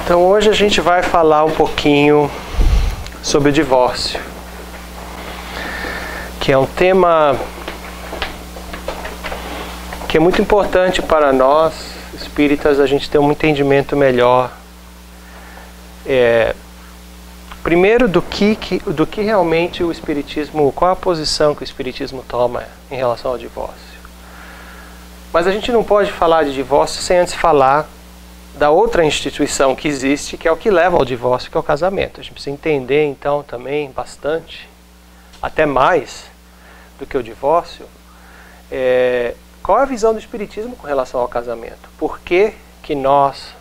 Então hoje a gente vai falar um pouquinho sobre o divórcio, que é um tema que é muito importante para nós espíritas, a gente ter um entendimento melhor, primeiro do que realmente o espiritismo, qual a posição que o espiritismo toma em relação ao divórcio. Mas a gente não pode falar de divórcio sem antes falar da outra instituição que existe, que é o que leva ao divórcio, que é o casamento. A gente precisa entender, então, também bastante, até mais do que o divórcio, qual é a visão do espiritismo com relação ao casamento. Por que que nós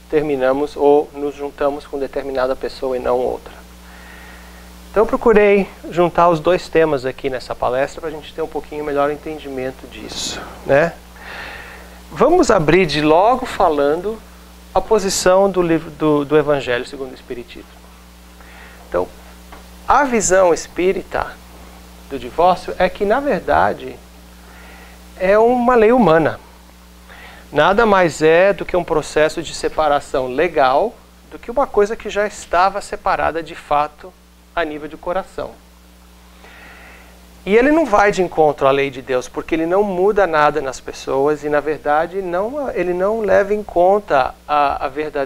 terminamos ou nos juntamos com determinada pessoa e não outra. Então eu procurei juntar os dois temas aqui nessa palestra para a gente ter um pouquinho melhor entendimento disso, né? Vamos abrir de logo falando a posição do livro do Evangelho segundo o Espiritismo. Então, a visão espírita do divórcio é que, na verdade, é uma lei humana. Nada mais é do que um processo de separação legal do que uma coisa que já estava separada de fato a nível de coração. E ele não vai de encontro à lei de Deus, porque ele não muda nada nas pessoas e, na verdade, ele não leva em conta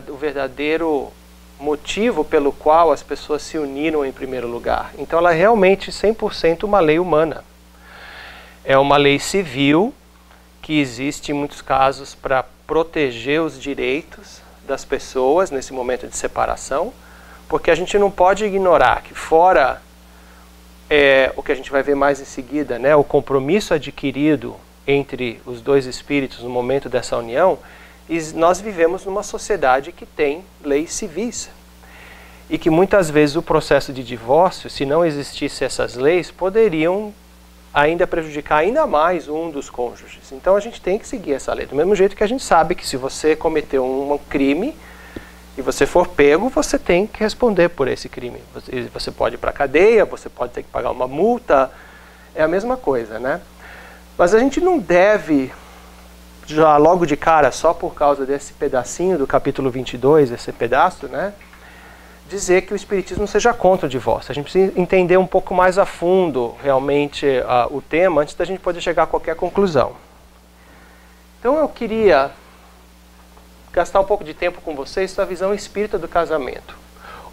o verdadeiro motivo pelo qual as pessoas se uniram em primeiro lugar. Então ela é realmente 100% uma lei humana. É uma lei civil que existe em muitos casos para proteger os direitos das pessoas nesse momento de separação, porque a gente não pode ignorar que fora o que a gente vai ver mais em seguida, né, o compromisso adquirido entre os dois espíritos no momento dessa união, nós vivemos numa sociedade que tem leis civis. E que muitas vezes o processo de divórcio, se não existisse essas leis, poderiam ainda prejudicar ainda mais um dos cônjuges. Então a gente tem que seguir essa lei. Do mesmo jeito que a gente sabe que se você cometeu um crime e você for pego, você tem que responder por esse crime. Você pode ir para a cadeia, você pode ter que pagar uma multa, é a mesma coisa, né? Mas a gente não deve, já logo de cara, só por causa desse pedacinho do capítulo 22, esse pedaço, né, dizer que o espiritismo seja contra o divórcio. A gente precisa entender um pouco mais a fundo, realmente, o tema, antes da gente poder chegar a qualquer conclusão. Então eu queria gastar um pouco de tempo com vocês sobre a visão espírita do casamento,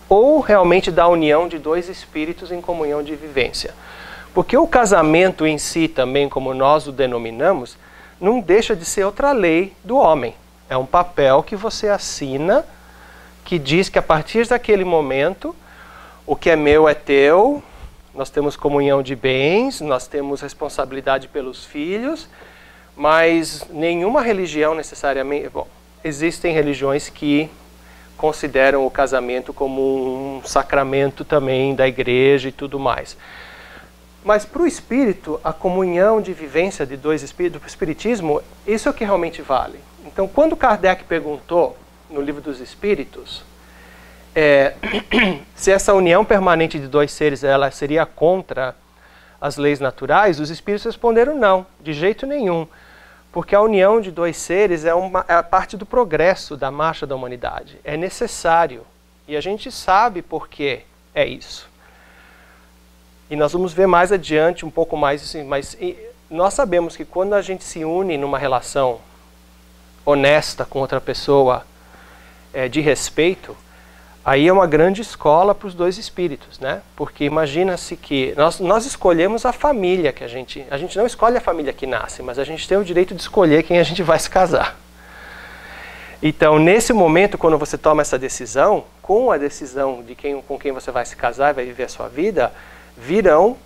ou realmente da união de dois espíritos em comunhão de vivência. Porque o casamento em si também, como nós o denominamos, não deixa de ser outra lei do homem. É um papel que você assina, que diz que a partir daquele momento, o que é meu é teu, nós temos comunhão de bens, nós temos responsabilidade pelos filhos, mas nenhuma religião necessariamente... Bom, existem religiões que consideram o casamento como um sacramento também da igreja e tudo mais. Mas para o espírito, a comunhão de vivência de dois espíritos, do espiritismo, isso é o que realmente vale. Então, quando Kardec perguntou no Livro dos Espíritos, se essa união permanente de dois seres ela seria contra as leis naturais, os espíritos responderam não, de jeito nenhum. Porque a união de dois seres é a parte do progresso da marcha da humanidade. É necessário. E a gente sabe por que é isso. E nós vamos ver mais adiante um pouco mais assim, mas nós sabemos que quando a gente se une numa relação honesta com outra pessoa, de respeito, aí é uma grande escola para os dois espíritos, né? Porque imagina-se que nós escolhemos a família que a gente não escolhe a família que nasce, mas a gente tem o direito de escolher quem a gente vai se casar. Então, nesse momento, quando você toma essa decisão, com a decisão de com quem você vai se casar e vai viver a sua vida, virão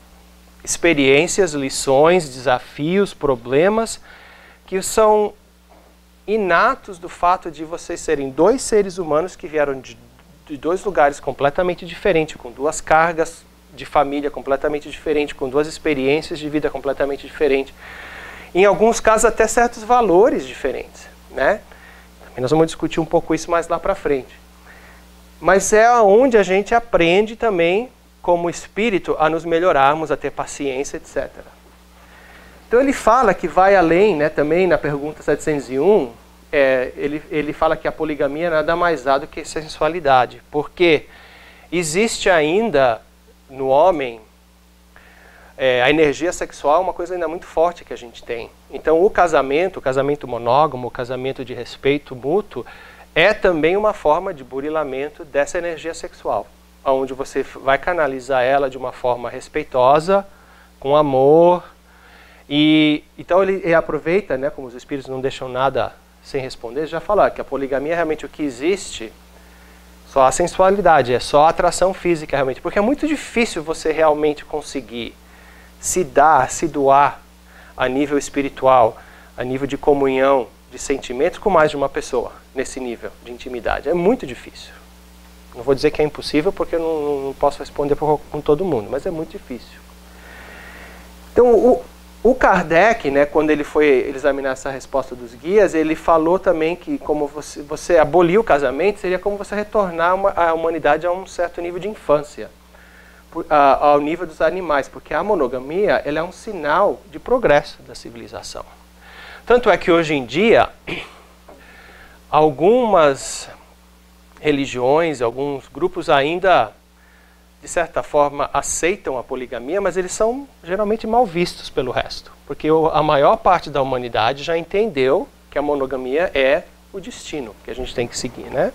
experiências, lições, desafios, problemas que são inatos do fato de vocês serem dois seres humanos que vieram de dois lugares completamente diferentes, com duas cargas de família completamente diferentes, com duas experiências de vida completamente diferentes. Em alguns casos até certos valores diferentes, né? Também nós vamos discutir um pouco isso mais lá para frente. Mas é onde a gente aprende também, como espírito, a nos melhorarmos, a ter paciência, etc. Então ele fala que vai além, né, também na pergunta 701, ele fala que a poligamia nada mais é do que sensualidade, porque existe ainda no homem a energia sexual é uma coisa ainda muito forte que a gente tem. Então o casamento monógamo, o casamento de respeito mútuo, é também uma forma de burilamento dessa energia sexual, onde você vai canalizar ela de uma forma respeitosa, com amor. E então ele aproveita, né, como os espíritos não deixam nada sem responder, já falar que a poligamia é realmente o que existe, só a sensualidade, é só a atração física realmente, porque é muito difícil você realmente conseguir se dar, se doar a nível espiritual, a nível de comunhão, de sentimentos com mais de uma pessoa, nesse nível de intimidade. É muito difícil. Não vou dizer que é impossível, porque eu não posso responder com todo mundo, mas é muito difícil. Então, o Kardec, né, quando ele foi examinar essa resposta dos guias, ele falou também que como você abolir o casamento, seria como você retornar a humanidade a um certo nível de infância, ao nível dos animais, porque a monogamia ela é um sinal de progresso da civilização. Tanto é que hoje em dia, algumas religiões, alguns grupos ainda, de certa forma, aceitam a poligamia, mas eles são geralmente mal vistos pelo resto, porque a maior parte da humanidade já entendeu que a monogamia é o destino que a gente tem que seguir, né?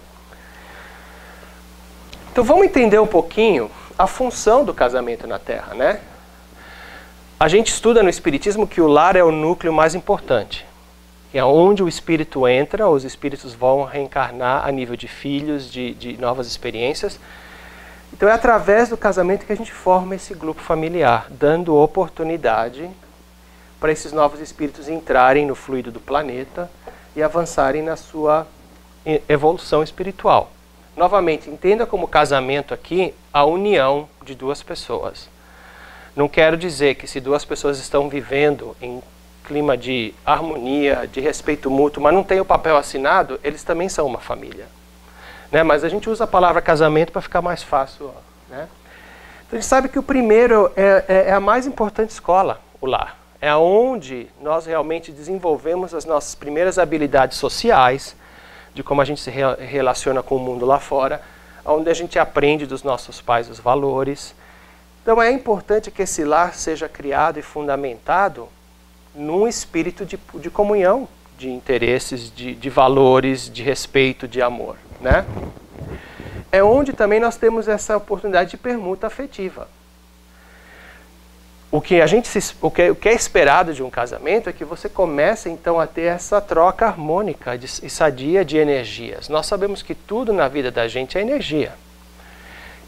Então vamos entender um pouquinho a função do casamento na Terra, né? A gente estuda no Espiritismo que o lar é o núcleo mais importante, que é onde o espírito entra, os espíritos vão reencarnar a nível de filhos, de novas experiências. Então é através do casamento que a gente forma esse grupo familiar, dando oportunidade para esses novos espíritos entrarem no fluido do planeta e avançarem na sua evolução espiritual. Novamente, entenda como casamento aqui a união de duas pessoas. Não quero dizer que se duas pessoas estão vivendo em clima de harmonia, de respeito mútuo, mas não tem o papel assinado, eles também são uma família. Né? Mas a gente usa a palavra casamento para ficar mais fácil. Né? Então a gente sabe que o primeiro é a mais importante escola, o lar. É onde nós realmente desenvolvemos as nossas primeiras habilidades sociais, de como a gente se relaciona com o mundo lá fora, onde a gente aprende dos nossos pais os valores. Então é importante que esse lar seja criado e fundamentado num espírito de comunhão, de interesses, de valores, de respeito, de amor. Né? É onde também nós temos essa oportunidade de permuta afetiva. O que é esperado de um casamento é que você comece então a ter essa troca harmônica e sadia de energias. Nós sabemos que tudo na vida da gente é energia.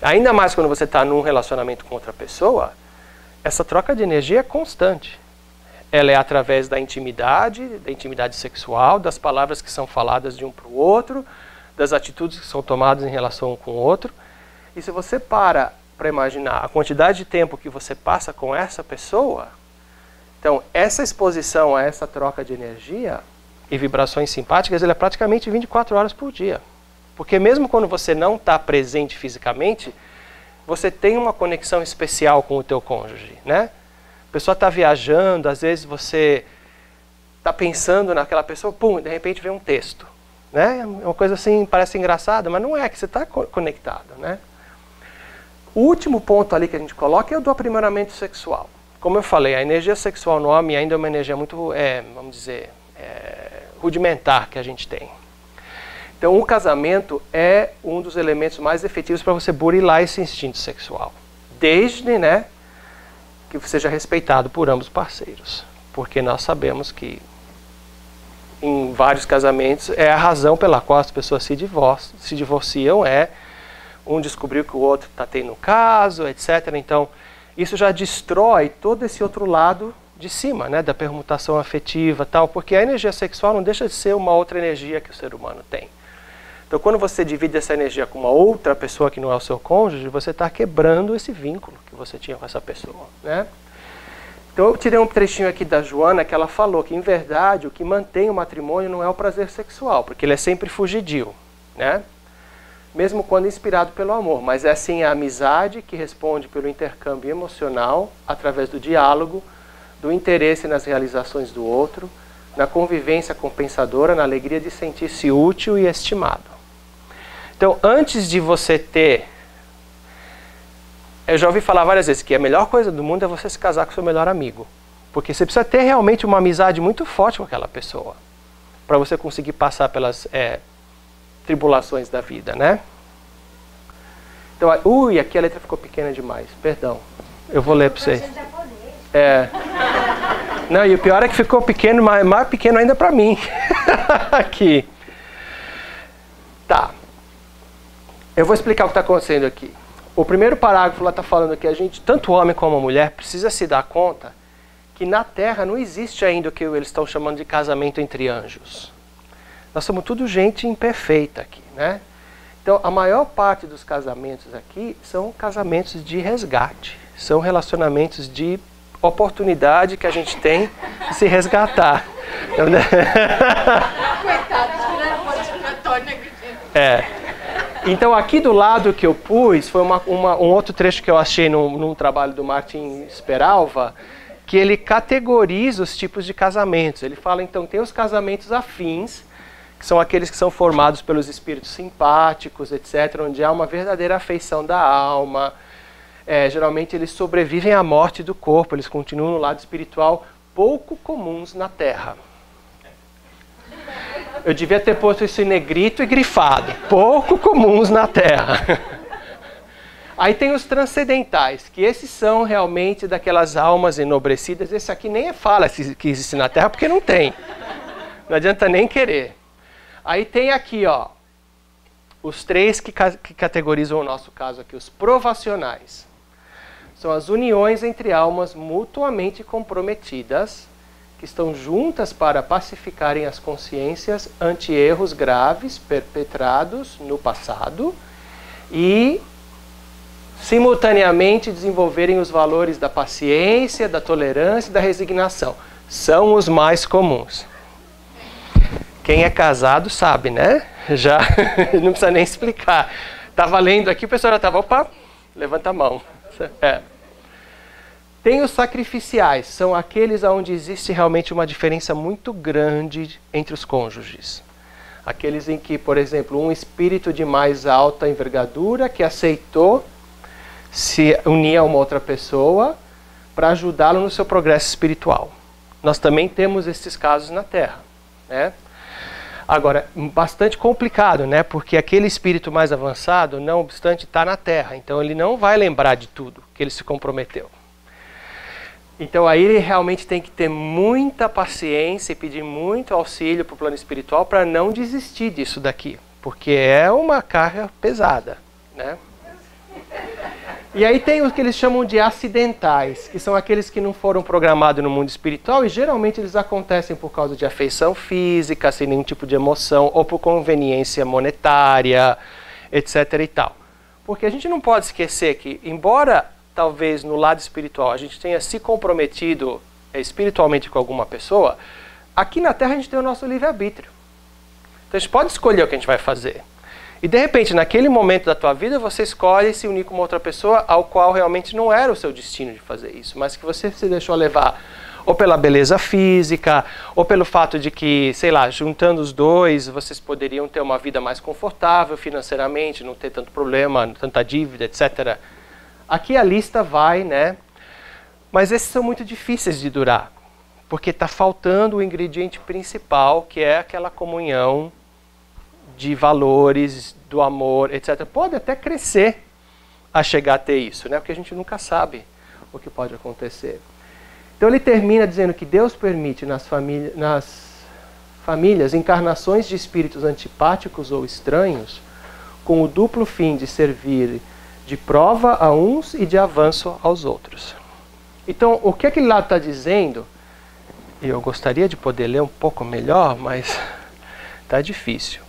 Ainda mais quando você está num relacionamento com outra pessoa, essa troca de energia é constante. Ela é através da intimidade sexual, das palavras que são faladas de um para o outro, das atitudes que são tomadas em relação um com o outro. E se você para imaginar a quantidade de tempo que você passa com essa pessoa, então essa exposição a essa troca de energia e vibrações simpáticas, ela é praticamente 24 horas por dia. Porque mesmo quando você não está presente fisicamente, você tem uma conexão especial com o teu cônjuge, né? A pessoa está viajando, às vezes você está pensando naquela pessoa, pum, de repente vem um texto. Né? É uma coisa assim, parece engraçada, mas não é, que você está conectado. Né? O último ponto ali que a gente coloca é o do aprimoramento sexual. Como eu falei, a energia sexual no homem ainda é uma energia muito, vamos dizer, rudimentar que a gente tem. Então o casamento é um dos elementos mais efetivos para você burilar esse instinto sexual. Desde, né, que seja respeitado por ambos os parceiros. Porque nós sabemos que em vários casamentos é a razão pela qual as pessoas se divorciam, um descobriu que o outro está tendo um caso, etc. Então, isso já destrói todo esse outro lado de cima, né, da permutação afetiva, tal, porque a energia sexual não deixa de ser uma outra energia que o ser humano tem. Então, quando você divide essa energia com uma outra pessoa que não é o seu cônjuge, você está quebrando esse vínculo que você tinha com essa pessoa, né? Então, eu tirei um trechinho aqui da Joana, que ela falou que, em verdade, o que mantém o matrimônio não é o prazer sexual, porque ele é sempre fugidio, né? Mesmo quando inspirado pelo amor, mas é sim a amizade que responde pelo intercâmbio emocional, através do diálogo, do interesse nas realizações do outro, na convivência compensadora, na alegria de sentir-se útil e estimado. Então, antes de você ter... Eu já ouvi falar várias vezes que a melhor coisa do mundo é você se casar com seu melhor amigo. Porque você precisa ter realmente uma amizade muito forte com aquela pessoa, para você conseguir passar pelas tribulações da vida, né? Então, aqui a letra ficou pequena demais, perdão. Eu vou ler para você. Não, e o pior é que ficou pequeno, mais pequeno ainda para mim. Aqui. Tá. Eu vou explicar o que está acontecendo aqui. O primeiro parágrafo lá está falando que a gente, tanto o homem como a mulher, precisa se dar conta que na Terra não existe ainda o que eles estão chamando de casamento entre anjos. Nós somos tudo gente imperfeita aqui, né? Então, a maior parte dos casamentos aqui são casamentos de resgate. São relacionamentos de oportunidade que a gente tem de se resgatar. Então, aqui do lado que eu pus, foi um outro trecho que eu achei num trabalho do Martin Speralva, que ele categoriza os tipos de casamentos. Ele fala, então, tem os casamentos afins, que são aqueles que são formados pelos espíritos simpáticos, etc., onde há uma verdadeira afeição da alma. Geralmente eles sobrevivem à morte do corpo, eles continuam no lado espiritual, pouco comuns na Terra. Eu devia ter posto isso em negrito e grifado. Pouco comuns na Terra. Aí tem os transcendentais, que esses são realmente daquelas almas enobrecidas. Esse aqui nem fala que existe na Terra, porque não tem. Não adianta nem querer. Aí tem aqui, ó, os três que categorizam o nosso caso aqui, os provacionais. São as uniões entre almas mutuamente comprometidas, que estão juntas para pacificarem as consciências ante erros graves perpetrados no passado e, simultaneamente, desenvolverem os valores da paciência, da tolerância e da resignação. São os mais comuns. Quem é casado sabe, né? Já não precisa nem explicar. Estava lendo aqui, o pessoal já estava, opa, levanta a mão. Tem os sacrificiais, são aqueles onde existe realmente uma diferença muito grande entre os cônjuges. Aqueles em que, por exemplo, um espírito de mais alta envergadura que aceitou se unir a uma outra pessoa para ajudá-lo no seu progresso espiritual. Nós também temos esses casos na Terra, né? Agora, bastante complicado, né? Porque aquele espírito mais avançado, não obstante, está na Terra. Então ele não vai lembrar de tudo que ele se comprometeu. Então aí ele realmente tem que ter muita paciência e pedir muito auxílio para o plano espiritual para não desistir disso daqui. Porque é uma carga pesada, né? E aí tem os que eles chamam de acidentais, que são aqueles que não foram programados no mundo espiritual e geralmente eles acontecem por causa de afeição física, sem nenhum tipo de emoção, ou por conveniência monetária, etc. e tal. Porque a gente não pode esquecer que, embora talvez no lado espiritual a gente tenha se comprometido espiritualmente com alguma pessoa, aqui na Terra a gente tem o nosso livre-arbítrio. Então a gente pode escolher o que a gente vai fazer. E de repente, naquele momento da tua vida, você escolhe se unir com uma outra pessoa ao qual realmente não era o seu destino de fazer isso, mas que você se deixou levar ou pela beleza física, ou pelo fato de que, sei lá, juntando os dois, vocês poderiam ter uma vida mais confortável financeiramente, não ter tanto problema, tanta dívida, etc. Aqui a lista vai, né? Mas esses são muito difíceis de durar, porque está faltando o ingrediente principal, que é aquela comunhão de valores, do amor, etc. Pode até crescer a chegar a ter isso, né? Porque a gente nunca sabe o que pode acontecer. Então ele termina dizendo que Deus permite nas famílias encarnações de espíritos antipáticos ou estranhos com o duplo fim de servir de prova a uns e de avanço aos outros. Então, o que aquele lado está dizendo, e eu gostaria de poder ler um pouco melhor, mas está difícil.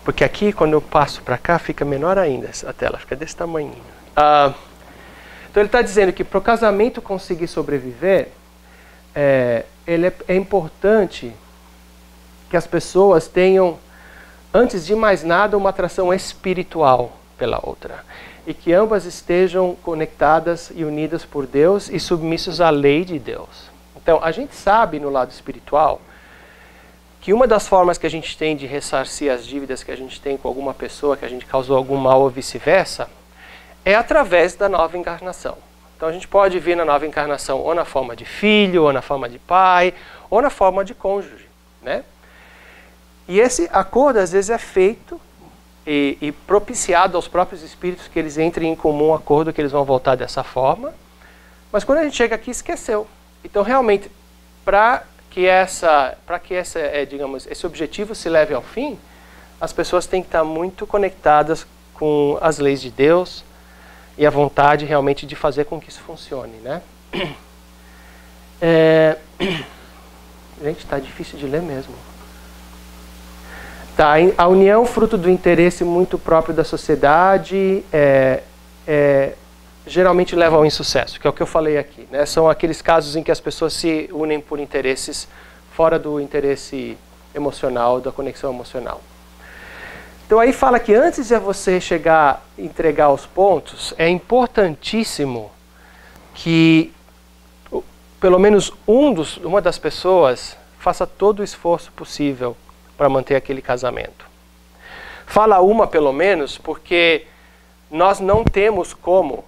Porque aqui, quando eu passo para cá, fica menor ainda a tela, fica desse tamanho. Então ele está dizendo que para o casamento conseguir sobreviver, é importante que as pessoas tenham, antes de mais nada, uma atração espiritual pela outra. E que ambas estejam conectadas e unidas por Deus e submissos à lei de Deus. Então, a gente sabe no lado espiritual que uma das formas que a gente tem de ressarcir as dívidas que a gente tem com alguma pessoa, que a gente causou algum mal ou vice-versa, é através da nova encarnação. Então a gente pode vir na nova encarnação ou na forma de filho, ou na forma de pai, ou na forma de cônjuge, né? E esse acordo às vezes é feito e propiciado aos próprios espíritos que eles entrem em comum acordo que eles vão voltar dessa forma, mas quando a gente chega aqui esqueceu. Então realmente, para que digamos, esse objetivo se leve ao fim, as pessoas têm que estar muito conectadas com as leis de Deus e a vontade realmente de fazer com que isso funcione, né? Gente, está difícil de ler mesmo. Tá, a união, fruto do interesse muito próprio da sociedade, geralmente leva ao insucesso, que é o que eu falei aqui, né? São aqueles casos em que as pessoas se unem por interesses fora do interesse emocional, da conexão emocional. Então aí fala que antes de você chegar a entregar os pontos, é importantíssimo que pelo menos uma das pessoas faça todo o esforço possível para manter aquele casamento. Fala uma pelo menos porque nós não temos como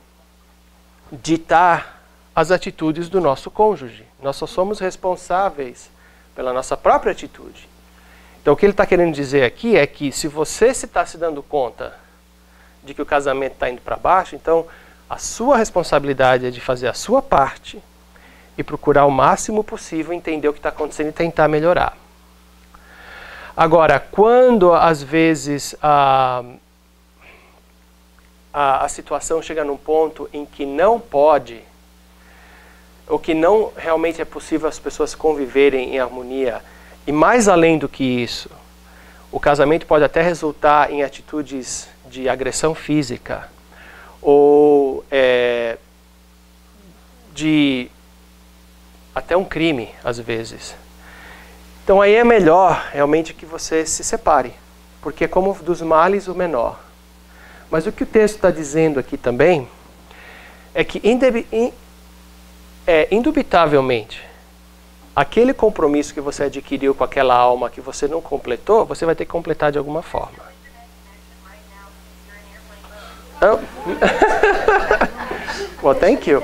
ditar as atitudes do nosso cônjuge. Nós só somos responsáveis pela nossa própria atitude. Então o que ele está querendo dizer aqui é que se você está se dando conta de que o casamento está indo para baixo, então a sua responsabilidade é de fazer a sua parte e procurar o máximo possível entender o que está acontecendo e tentar melhorar. Agora, quando às vezes a situação chega num ponto em que não pode, ou que não realmente é possível as pessoas conviverem em harmonia, e mais além do que isso, o casamento pode até resultar em atitudes de agressão física, ou de até um crime, às vezes. Então aí é melhor realmente que você se separe, porque é como dos males o menor. Mas o que o texto está dizendo aqui também é que indubitavelmente aquele compromisso que você adquiriu com aquela alma que você não completou, você vai ter que completar de alguma forma. Oh. Well, thank you.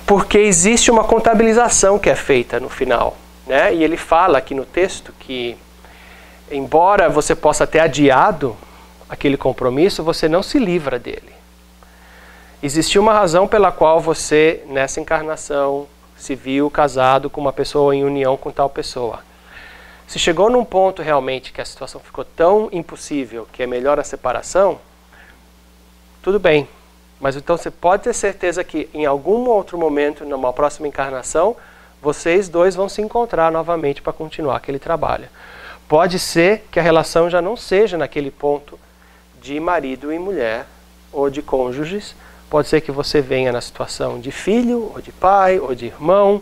Porque existe uma contabilização que é feita no final, né? E ele fala aqui no texto que, embora você possa ter adiado aquele compromisso, você não se livra dele. Existiu uma razão pela qual você, nessa encarnação, se viu casado com uma pessoa em união com tal pessoa. Se chegou num ponto realmente que a situação ficou tão impossível que é melhor a separação, tudo bem. Mas então você pode ter certeza que em algum outro momento, numa próxima encarnação, vocês dois vão se encontrar novamente para continuar aquele trabalho. Pode ser que a relação já não seja naquele ponto de marido e mulher, ou de cônjuges. Pode ser que você venha na situação de filho, ou de pai, ou de irmão,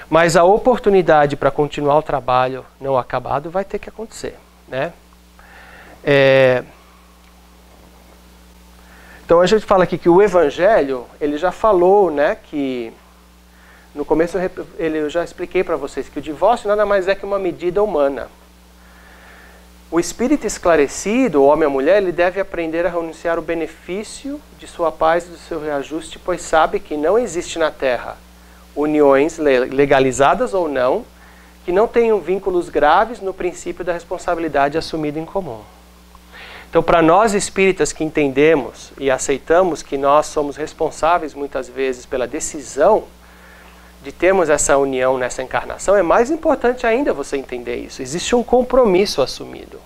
mas a oportunidade para continuar o trabalho não acabado vai ter que acontecer, né? Então a gente fala aqui que o Evangelho, ele já falou, né, que no começo eu já expliquei para vocês que o divórcio nada mais é que uma medida humana. O espírito esclarecido, o homem ou a mulher, ele deve aprender a renunciar o benefício de sua paz e do seu reajuste, pois sabe que não existe na Terra uniões legalizadas ou não, que não tenham vínculos graves no princípio da responsabilidade assumida em comum. Então, para nós espíritas que entendemos e aceitamos que nós somos responsáveis muitas vezes pela decisão de termos essa união nessa encarnação, é mais importante ainda você entender isso. Existe um compromisso assumido.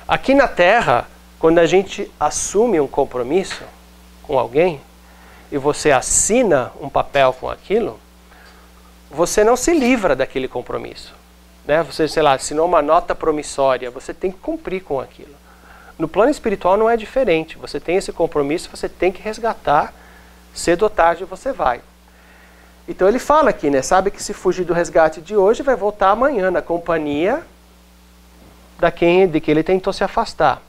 Aqui na Terra, quando a gente assume um compromisso com alguém e você assina um papel com aquilo, você não se livra daquele compromisso, né? Você, sei lá, assinou uma nota promissória, você tem que cumprir com aquilo. No plano espiritual não é diferente. Você tem esse compromisso, você tem que resgatar, cedo ou tarde você vai. Então ele fala aqui, né? Sabe que se fugir do resgate de hoje, vai voltar amanhã na companhia de que ele tentou se afastar.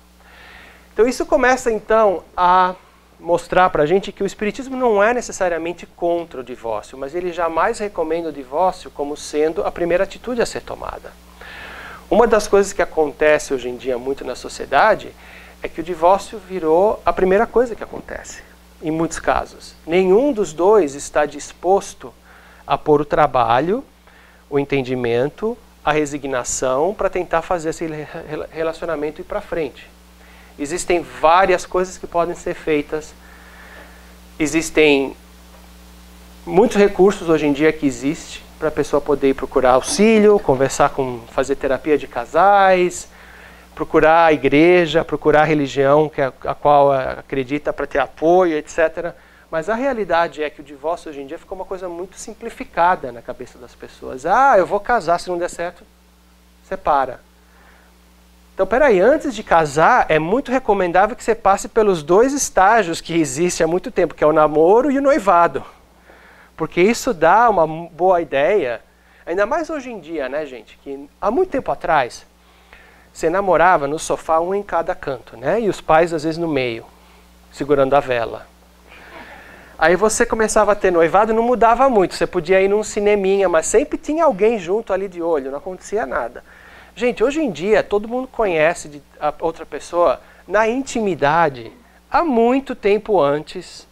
Então isso começa então a mostrar para a gente que o Espiritismo não é necessariamente contra o divórcio, mas ele jamais recomenda o divórcio como sendo a primeira atitude a ser tomada. Uma das coisas que acontece hoje em dia muito na sociedade é que o divórcio virou a primeira coisa que acontece, em muitos casos. Nenhum dos dois está disposto a pôr o trabalho, o entendimento, a resignação para tentar fazer esse relacionamento ir para frente. Existem várias coisas que podem ser feitas. Existem muitos recursos hoje em dia que existem para a pessoa poder procurar auxílio, conversar fazer terapia de casais, procurar a igreja, procurar a religião a qual acredita para ter apoio, etc. Mas a realidade é que o divórcio hoje em dia ficou uma coisa muito simplificada na cabeça das pessoas. Ah, eu vou casar, se não der certo, separa. Então, peraí, antes de casar, é muito recomendável que você passe pelos dois estágios que existem há muito tempo, que é o namoro e o noivado. Porque isso dá uma boa ideia, ainda mais hoje em dia, né, gente? Que há muito tempo atrás, você namorava no sofá, um em cada canto, né? E os pais, às vezes, no meio, segurando a vela. Aí você começava a ter noivado, não mudava muito. Você podia ir num cineminha, mas sempre tinha alguém junto ali de olho, não acontecia nada. Gente, hoje em dia, todo mundo conhece a outra pessoa na intimidade há muito tempo antes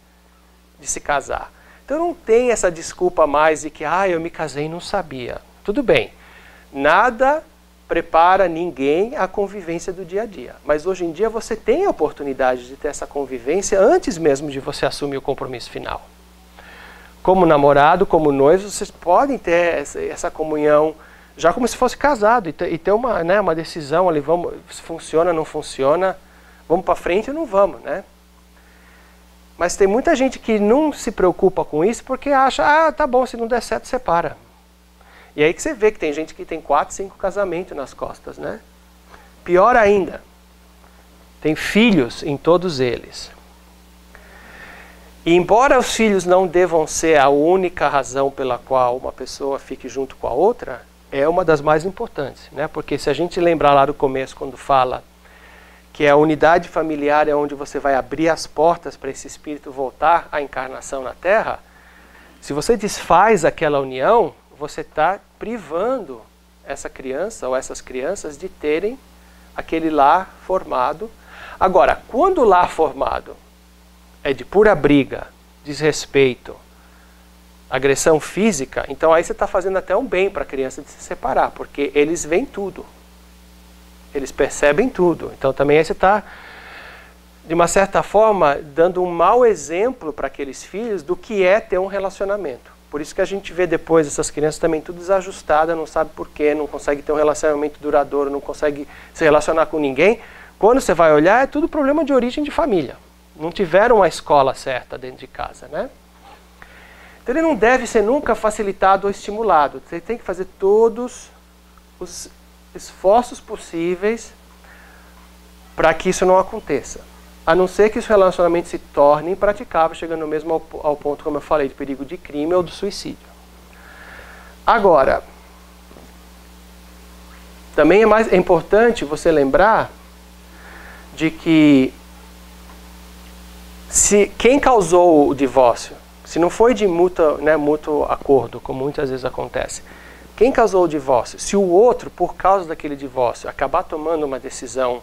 de se casar. Então não tem essa desculpa mais de que eu me casei e não sabia. Tudo bem, nada prepara ninguém à convivência do dia a dia. Mas hoje em dia você tem a oportunidade de ter essa convivência antes mesmo de você assumir o compromisso final. Como namorado, como noivo, vocês podem ter essa comunhão já como se fosse casado e ter uma decisão ali, se funciona, não funciona, vamos para frente ou não vamos, né? Mas tem muita gente que não se preocupa com isso porque acha, tá bom, se não der certo, separa. E aí que você vê que tem gente que tem 4, 5 casamentos nas costas, né? Pior ainda, tem filhos em todos eles. E embora os filhos não devam ser a única razão pela qual uma pessoa fique junto com a outra, é uma das mais importantes, né? Porque se a gente lembrar lá do começo, quando fala que a unidade familiar é onde você vai abrir as portas para esse espírito voltar à encarnação na Terra, se você desfaz aquela união, você está privando essa criança ou essas crianças de terem aquele lar formado. Agora, quando o lar formado é de pura briga, desrespeito, agressão física, então aí você está fazendo até um bem para a criança de se separar, porque eles veem tudo. Eles percebem tudo. Então também aí você está, de uma certa forma, dando um mau exemplo para aqueles filhos do que é ter um relacionamento. Por isso que a gente vê depois essas crianças também tudo desajustadas, não sabe por quê, não consegue ter um relacionamento duradouro, não consegue se relacionar com ninguém. Quando você vai olhar, é tudo problema de origem de família. Não tiveram uma escola certa dentro de casa, né? Então ele não deve ser nunca facilitado ou estimulado. Você tem que fazer todos os esforços possíveis para que isso não aconteça. A não ser que os relacionamentos se tornem impraticáveis, chegando mesmo ao ponto, como eu falei, de perigo de crime ou do suicídio. Agora, também é importante você lembrar de que quem causou o divórcio, se não foi de mútuo acordo, como muitas vezes acontece, quem causou o divórcio? Se o outro, por causa daquele divórcio, acabar tomando uma decisão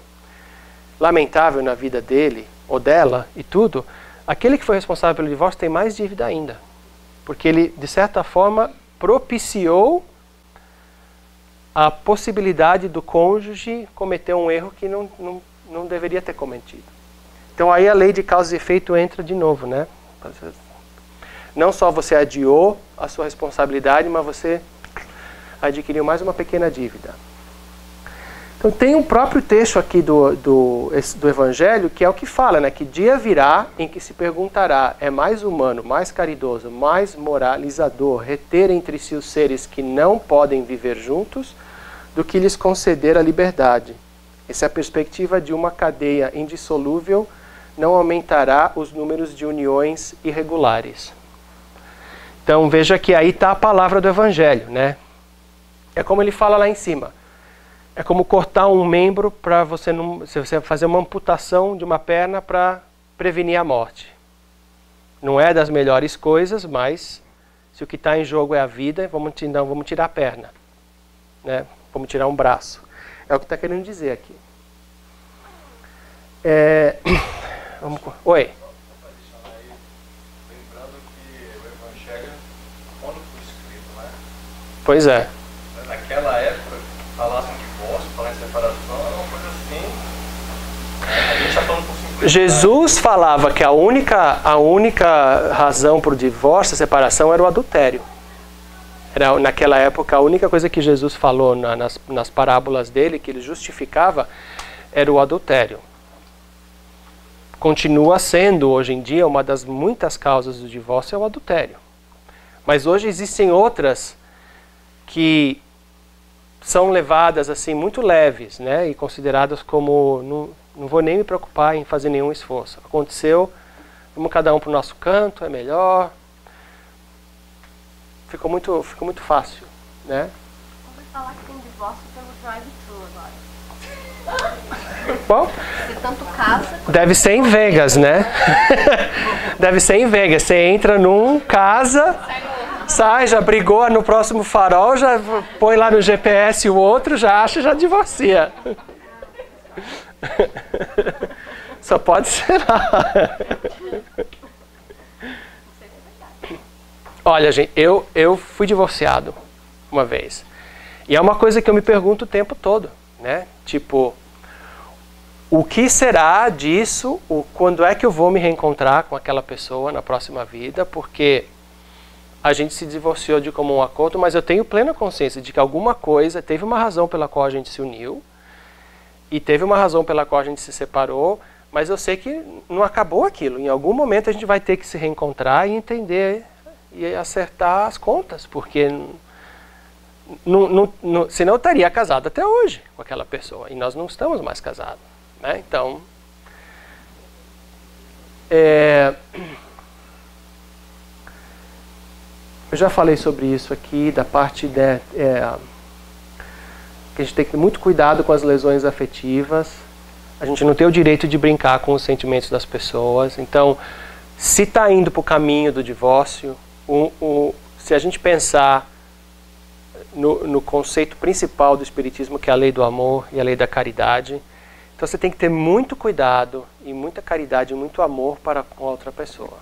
lamentável na vida dele ou dela e tudo, aquele que foi responsável pelo divórcio tem mais dívida ainda. Porque ele, de certa forma, propiciou a possibilidade do cônjuge cometer um erro que não deveria ter cometido. Então aí a lei de causa e efeito entra de novo, né? Não só você adiou a sua responsabilidade, mas você adquiriu mais uma pequena dívida. Então tem um próprio texto aqui do Evangelho que é o que fala, né? Que dia virá em que se perguntará, é mais humano, mais caridoso, mais moralizador reter entre si os seres que não podem viver juntos do que lhes conceder a liberdade. Essa é a perspectiva de uma cadeia indissolúvel, não aumentará os números de uniões irregulares. Então veja que aí está a palavra do Evangelho, né? É como ele fala lá em cima. É como cortar um membro para você fazer uma amputação de uma perna para prevenir a morte. Não é das melhores coisas, mas se o que está em jogo é a vida, vamos tirar a perna, né? Vamos tirar um braço. É o que está querendo dizer aqui. Oi. Lembrando que o Evangelho, quando foi escrito, né? Pois é. Naquela época, falar em divórcio, falar em separação, era uma coisa assim. A gente está falando por simplicidade. Jesus falava que a única razão para o divórcio, a separação, era o adultério. Era, naquela época, a única coisa que Jesus falou nas parábolas dele, que ele justificava, era o adultério. Continua sendo, hoje em dia, uma das muitas causas do divórcio é o adultério. Mas hoje existem outras que são levadas assim muito leves, né, e consideradas como não vou nem me preocupar em fazer nenhum esforço. Aconteceu, vamos cada um para o nosso canto, é melhor. Ficou muito fácil, né? Ouvi falar que tem divórcio pelo drive-thru agora. Bom, Você tanto casa... deve ser em Vegas, né? Deve ser em Vegas. Você entra num, casa, sai, já brigou no próximo farol, já põe lá no GPS o outro, já acha, já divorcia. Só pode ser lá. Olha, gente, eu fui divorciado uma vez. E é uma coisa que eu me pergunto o tempo todo, né? Tipo, o que será disso? Quando é que eu vou me reencontrar com aquela pessoa na próxima vida? Porque a gente se divorciou de comum acordo, mas eu tenho plena consciência de que alguma coisa, teve uma razão pela qual a gente se uniu, e teve uma razão pela qual a gente se separou, mas eu sei que não acabou aquilo. Em algum momento a gente vai ter que se reencontrar e entender e acertar as contas, porque senão eu estaria casado até hoje com aquela pessoa, e nós não estamos mais casados, né? Então, eu já falei sobre isso aqui, da parte que a gente tem que ter muito cuidado com as lesões afetivas. A gente não tem o direito de brincar com os sentimentos das pessoas. Então, se está indo para o caminho do divórcio, se a gente pensar no conceito principal do Espiritismo, que é a lei do amor e a lei da caridade, então você tem que ter muito cuidado e muita caridade e muito amor para com a outra pessoa.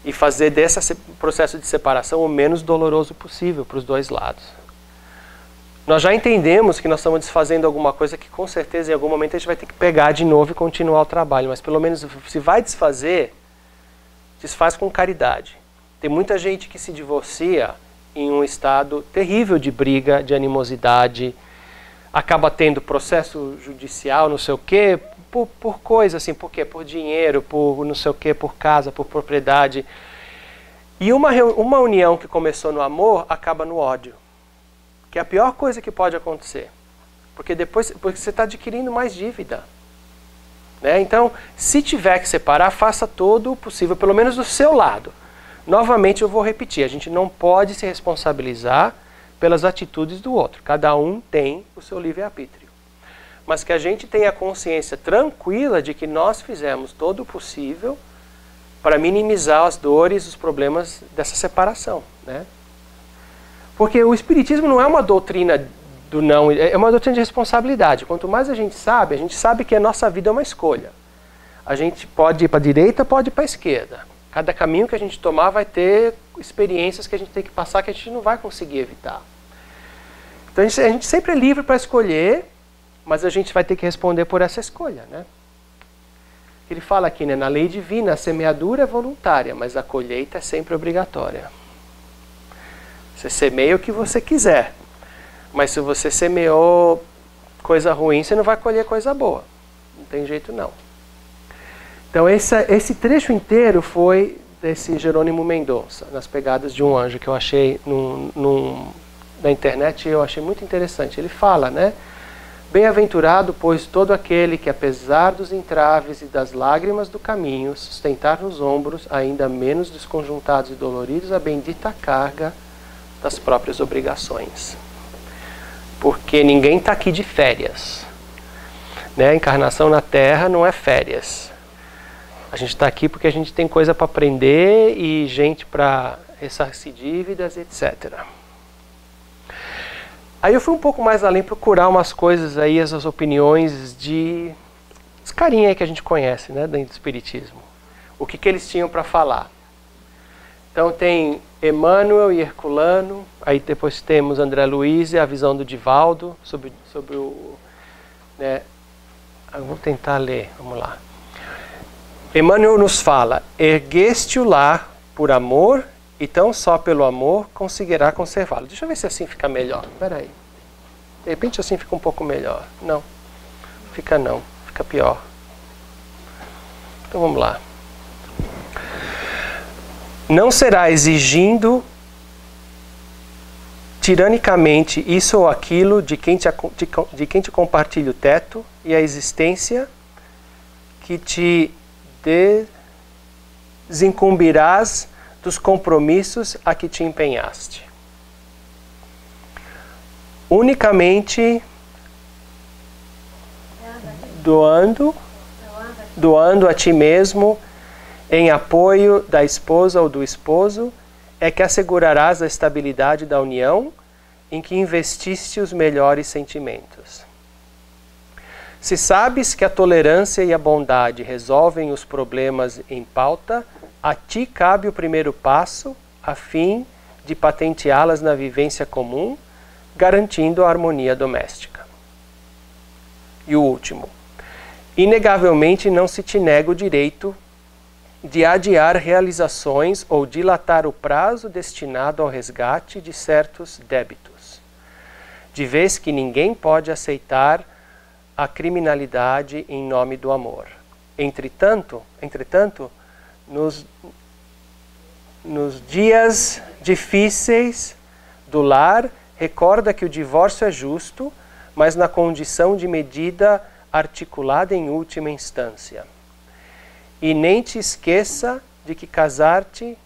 E fazer desse processo de separação o menos doloroso possível para os dois lados. Nós já entendemos que nós estamos desfazendo alguma coisa que com certeza em algum momento a gente vai ter que pegar de novo e continuar o trabalho, mas pelo menos se vai desfazer, desfaz com caridade. Tem muita gente que se divorcia em um estado terrível de briga, de animosidade, acaba tendo processo judicial, não sei o quê, por coisa assim, por quê? Por dinheiro, por não sei o quê, por casa, por propriedade. E uma união que começou no amor acaba no ódio, que é a pior coisa que pode acontecer, porque você está adquirindo mais dívida, né? Então, se tiver que separar, faça todo o possível, pelo menos do seu lado. Novamente eu vou repetir, a gente não pode se responsabilizar pelas atitudes do outro. Cada um tem o seu livre-arbítrio. Mas que a gente tenha a consciência tranquila de que nós fizemos todo o possível para minimizar as dores, os problemas dessa separação, né? Porque o Espiritismo não é uma doutrina do não, é uma doutrina de responsabilidade. Quanto mais a gente sabe que a nossa vida é uma escolha. A gente pode ir para a direita, pode ir para a esquerda. Cada caminho que a gente tomar vai ter experiências que a gente tem que passar que a gente não vai conseguir evitar. Então a gente sempre é livre para escolher, mas a gente vai ter que responder por essa escolha, né? Ele fala aqui, né, na lei divina, a semeadura é voluntária, mas a colheita é sempre obrigatória. Você semeia o que você quiser, mas se você semeou coisa ruim, você não vai colher coisa boa. Não tem jeito não. Então esse trecho inteiro foi desse Jerônimo Mendonça, nas pegadas de um anjo, que eu achei na internet, eu achei muito interessante. Ele fala, né? Bem-aventurado, pois, todo aquele que, apesar dos entraves e das lágrimas do caminho, sustentar nos ombros, ainda menos desconjuntados e doloridos, a bendita carga das próprias obrigações. Porque ninguém está aqui de férias, né? A encarnação na Terra não é férias. A gente está aqui porque a gente tem coisa para aprender e gente para ressarcir dívidas, etc. Aí eu fui um pouco mais além, procurar umas coisas aí, essas opiniões de os carinha aí que a gente conhece, né, dentro do Espiritismo. O que eles tinham para falar. Então tem Emmanuel e Herculano, aí depois temos André Luiz e a visão do Divaldo sobre o... Né, vamos tentar ler, vamos lá. Emmanuel nos fala: ergueste-o lá por amor, e tão só pelo amor conseguirá conservá-lo. Deixa eu ver se assim fica melhor. Espera aí. De repente assim fica um pouco melhor. Não, fica pior. Então vamos lá. Não será exigindo tiranicamente isso ou aquilo de quem te compartilha o teto e a existência, que te desincumbirás dos compromissos a que te empenhaste. Unicamente doando a ti mesmo em apoio da esposa ou do esposo, é que assegurarás a estabilidade da união em que investiste os melhores sentimentos. Se sabes que a tolerância e a bondade resolvem os problemas em pauta, a ti cabe o primeiro passo a fim de patenteá-las na vivência comum, garantindo a harmonia doméstica. E o último. Inegavelmente não se te nega o direito de adiar realizações ou dilatar o prazo destinado ao resgate de certos débitos, de vez que ninguém pode aceitar a criminalidade em nome do amor. Entretanto, nos dias difíceis do lar, recorda que o divórcio é justo, mas na condição de medida articulada em última instância. E nem te esqueça de que casar-se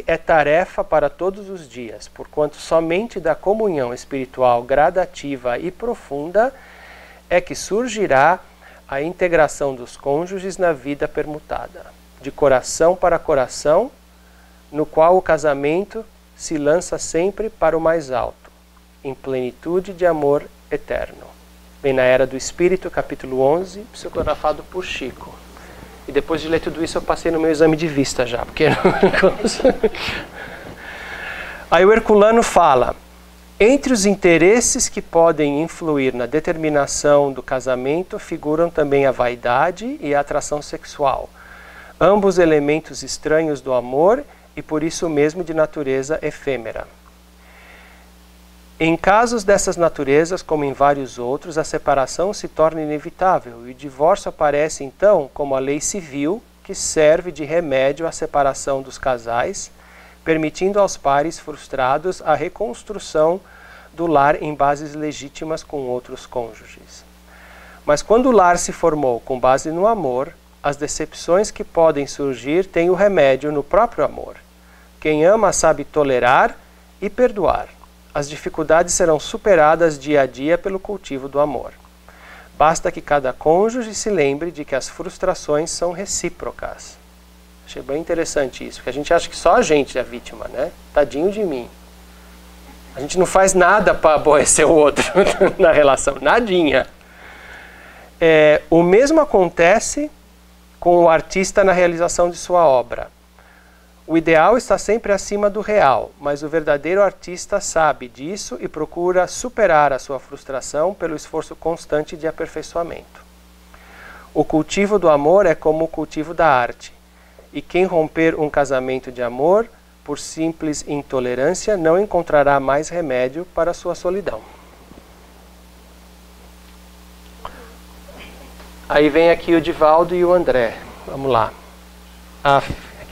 é tarefa para todos os dias, porquanto somente da comunhão espiritual gradativa e profunda é que surgirá a integração dos cônjuges na vida permutada, de coração para coração, no qual o casamento se lança sempre para o mais alto, em plenitude de amor eterno. Vem na Era do Espírito, capítulo 11, psicografado por Chico. E depois de ler tudo isso, eu passei no meu exame de vista já, porque Aí o Herculano fala: entre os interesses que podem influir na determinação do casamento figuram também a vaidade e a atração sexual, ambos elementos estranhos do amor e por isso mesmo de natureza efêmera. Em casos dessas naturezas, como em vários outros, a separação se torna inevitável e o divórcio aparece então como a lei civil que serve de remédio à separação dos casais, permitindo aos pares frustrados a reconstrução do lar em bases legítimas com outros cônjuges. Mas quando o lar se formou com base no amor, as decepções que podem surgir têm o remédio no próprio amor. Quem ama sabe tolerar e perdoar. As dificuldades serão superadas dia a dia pelo cultivo do amor. Basta que cada cônjuge se lembre de que as frustrações são recíprocas. Achei bem interessante isso, porque a gente acha que só a gente é a vítima, né? Tadinho de mim. A gente não faz nada para aborrecer o outro na relação, nadinha. O mesmo acontece com o artista na realização de sua obra. O ideal está sempre acima do real, mas o verdadeiro artista sabe disso e procura superar a sua frustração pelo esforço constante de aperfeiçoamento. O cultivo do amor é como o cultivo da arte, e quem romper um casamento de amor, por simples intolerância, não encontrará mais remédio para a sua solidão. Aí vem aqui o Divaldo e o André. Vamos lá.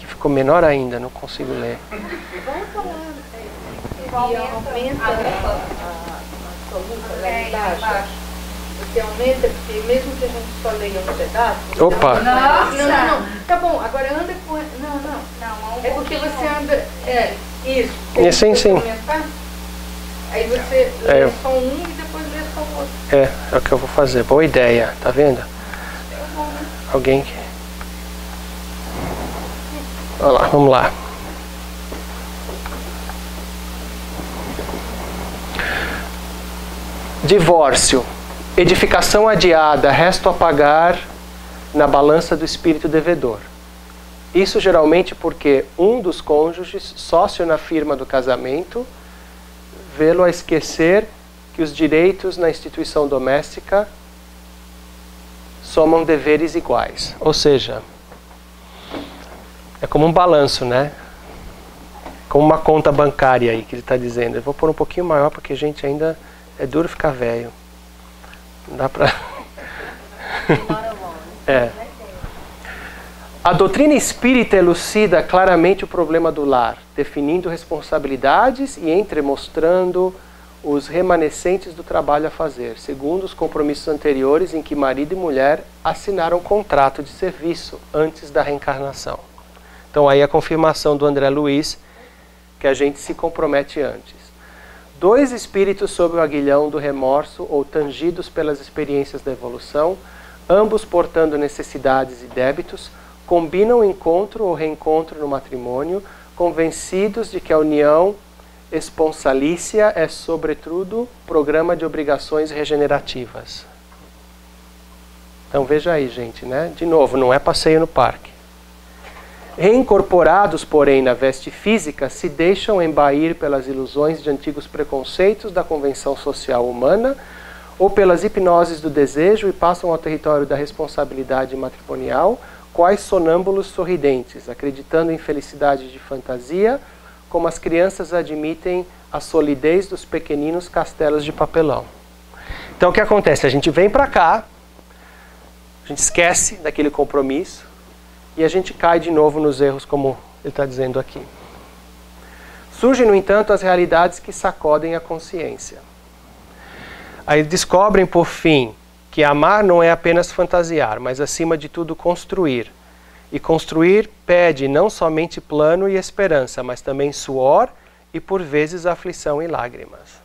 Ficou menor ainda, não consigo ler. Vamos falar que aumenta a absoluta realidade. Porque aumenta, porque mesmo que a gente só leia um pedaço... Opa! Não. Tá bom, agora anda com... Não. É porque você anda... Isso. Sim. Aumentar, aí você lê só um e depois lê só o outro. É o que eu vou fazer. Boa ideia, tá vendo? Alguém que... Olha lá, vamos lá. Divórcio. Edificação adiada, resto a pagar na balança do espírito devedor. Isso geralmente porque um dos cônjuges, sócio na firma do casamento, vê-lo a esquecer que os direitos na instituição doméstica somam deveres iguais. Ou seja, é como um balanço, né? Como uma conta bancária aí que ele está dizendo. Eu vou pôr um pouquinho maior porque, gente, ainda é duro ficar velho. Não dá pra... É. A doutrina espírita elucida claramente o problema do lar, definindo responsabilidades e entremostrando os remanescentes do trabalho a fazer, segundo os compromissos anteriores em que marido e mulher assinaram um contrato de serviço antes da reencarnação. Então aí a confirmação do André Luiz que a gente se compromete antes. Dois espíritos sob o aguilhão do remorso ou tangidos pelas experiências da evolução, ambos portando necessidades e débitos, combinam o encontro ou reencontro no matrimônio, convencidos de que a união esponsalícia é, sobretudo, programa de obrigações regenerativas. Então veja aí, gente, né? De novo, não é passeio no parque. Reincorporados, porém, na veste física, se deixam embair pelas ilusões de antigos preconceitos da convenção social humana ou pelas hipnoses do desejo e passam ao território da responsabilidade matrimonial, quais sonâmbulos sorridentes, acreditando em felicidade de fantasia, como as crianças admitem a solidez dos pequeninos castelos de papelão. Então o que acontece? A gente vem para cá, a gente esquece daquele compromisso, e a gente cai de novo nos erros, como ele está dizendo aqui. Surgem, no entanto, as realidades que sacodem a consciência. Aí descobrem, por fim, que amar não é apenas fantasiar, mas, acima de tudo, construir. E construir pede não somente plano e esperança, mas também suor e, por vezes, aflição e lágrimas.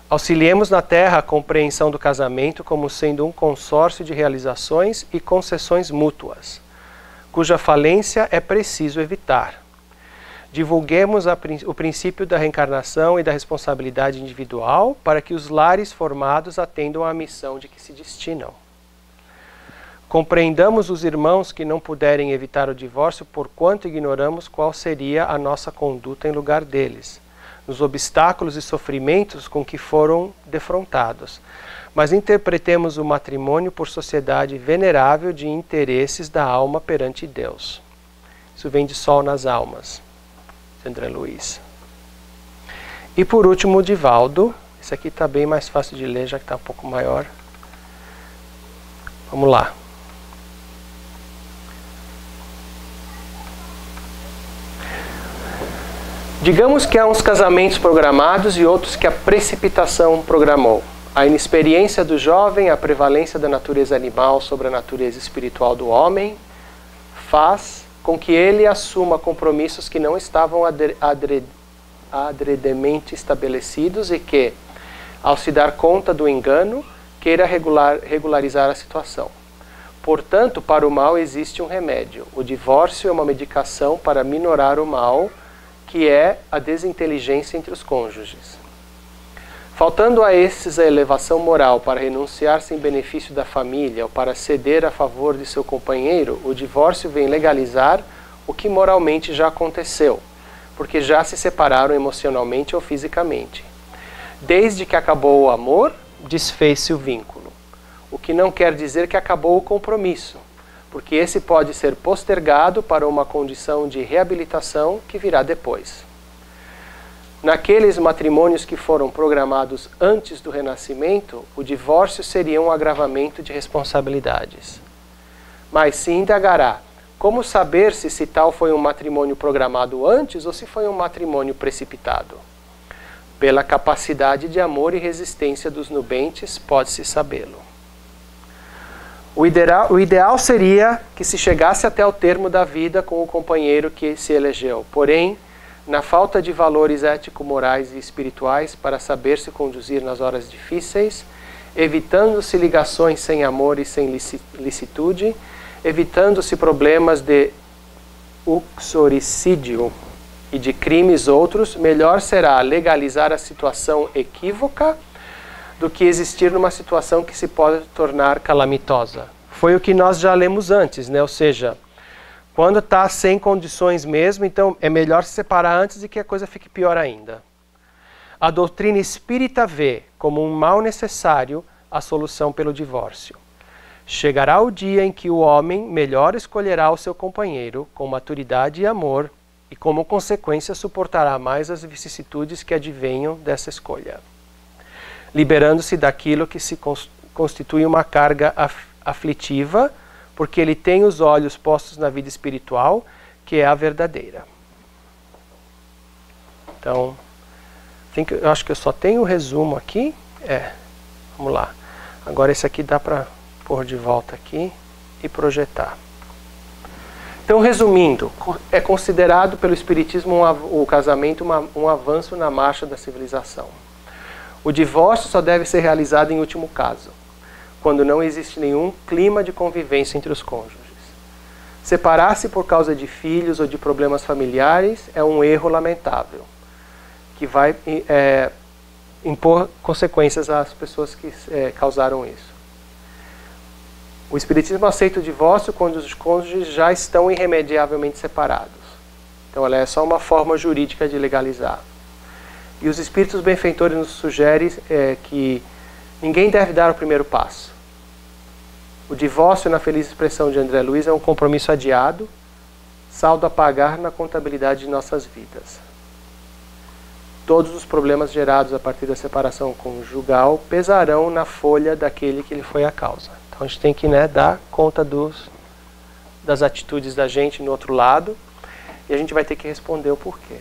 Auxiliemos na Terra a compreensão do casamento como sendo um consórcio de realizações e concessões mútuas, cuja falência é preciso evitar. Divulguemos o princípio da reencarnação e da responsabilidade individual para que os lares formados atendam à missão de que se destinam. Compreendamos os irmãos que não puderem evitar o divórcio, porquanto ignoramos qual seria a nossa conduta em lugar deles, nos obstáculos e sofrimentos com que foram defrontados. Mas interpretemos o matrimônio por sociedade venerável de interesses da alma perante Deus. Isso vem de Sol nas Almas, de André Luiz. E por último, o Divaldo. Esse aqui está bem mais fácil de ler, já que está um pouco maior. Vamos lá. Digamos que há uns casamentos programados e outros que a precipitação programou. A inexperiência do jovem, a prevalência da natureza animal sobre a natureza espiritual do homem, faz com que ele assuma compromissos que não estavam adredemente estabelecidos e que, ao se dar conta do engano, queira regularizar a situação. Portanto, para o mal existe um remédio. O divórcio é uma medicação para minorar o mal, que é a desinteligência entre os cônjuges. Faltando a esses a elevação moral para renunciar-se em benefício da família ou para ceder a favor de seu companheiro, o divórcio vem legalizar o que moralmente já aconteceu, porque já se separaram emocionalmente ou fisicamente. Desde que acabou o amor, desfez-se o vínculo, o que não quer dizer que acabou o compromisso, porque esse pode ser postergado para uma condição de reabilitação que virá depois. Naqueles matrimônios que foram programados antes do renascimento, o divórcio seria um agravamento de responsabilidades. Mas se indagará, como saber se tal foi um matrimônio programado antes ou se foi um matrimônio precipitado? Pela capacidade de amor e resistência dos nubentes, pode-se sabê-lo. O ideal seria que se chegasse até o termo da vida com o companheiro que se elegeu. Porém, na falta de valores ético-morais e espirituais para saber se conduzir nas horas difíceis, evitando-se ligações sem amor e sem licitude, evitando-se problemas de uxoricídio e de crimes outros, melhor será legalizar a situação equívoca do que existir numa situação que se pode tornar calamitosa. Foi o que nós já lemos antes, né? Ou seja, quando está sem condições mesmo, então é melhor se separar antes de que a coisa fique pior ainda. A doutrina espírita vê como um mal necessário a solução pelo divórcio. Chegará o dia em que o homem melhor escolherá o seu companheiro com maturidade e amor e, como consequência, suportará mais as vicissitudes que advenham dessa escolha, liberando-se daquilo que se constitui uma carga aflitiva, porque ele tem os olhos postos na vida espiritual, que é a verdadeira. Então, eu acho que eu só tenho o resumo aqui. Vamos lá. Agora esse aqui dá para pôr de volta aqui e projetar. Então, resumindo, é considerado pelo Espiritismo o casamento um avanço na marcha da civilização. O divórcio só deve ser realizado em último caso, quando não existe nenhum clima de convivência entre os cônjuges. Separar-se por causa de filhos ou de problemas familiares é um erro lamentável, que vai impor consequências às pessoas que causaram isso. O Espiritismo aceita o divórcio quando os cônjuges já estão irremediavelmente separados. Então ela é só uma forma jurídica de legalizar. E os Espíritos benfeitores nos sugerem que ninguém deve dar o primeiro passo. O divórcio, na feliz expressão de André Luiz, é um compromisso adiado, saldo a pagar na contabilidade de nossas vidas. Todos os problemas gerados a partir da separação conjugal pesarão na folha daquele que lhe foi a causa. Então a gente tem que dar conta das atitudes da gente no outro lado, e a gente vai ter que responder o porquê.